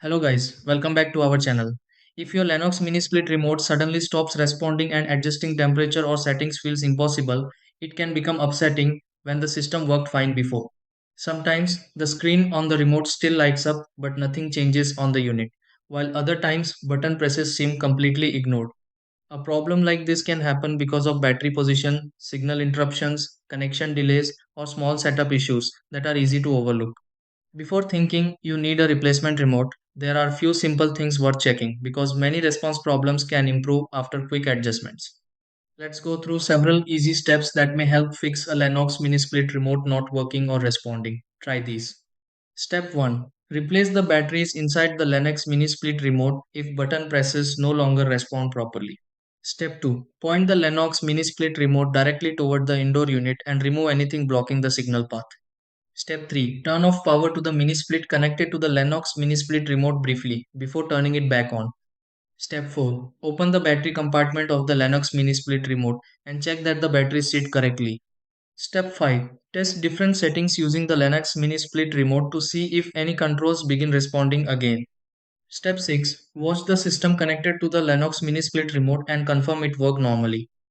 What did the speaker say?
Hello guys, welcome back to our channel. If your Lennox mini split remote suddenly stops responding and adjusting temperature or settings feels impossible, it can become upsetting when the system worked fine before. Sometimes the screen on the remote still lights up but nothing changes on the unit, while other times button presses seem completely ignored. A problem like this can happen because of battery position, signal interruptions, connection delays, or small setup issues that are easy to overlook. Before thinking you need a replacement remote, there are few simple things worth checking because many response problems can improve after quick adjustments. Let's go through several easy steps that may help fix a Lennox mini split remote not working or responding. Try these. Step 1. Replace the batteries inside the Lennox mini split remote if button presses no longer respond properly. Step 2. Point the Lennox mini split remote directly toward the indoor unit and remove anything blocking the signal path. Step 3. Turn off power to the mini split connected to the Lennox mini split remote briefly before turning it back on. Step 4. Open the battery compartment of the Lennox mini split remote and check that the batteries sit correctly. Step 5. Test different settings using the Lennox mini split remote to see if any controls begin responding again. Step 6. Watch the system connected to the Lennox mini split remote and confirm it worked normally.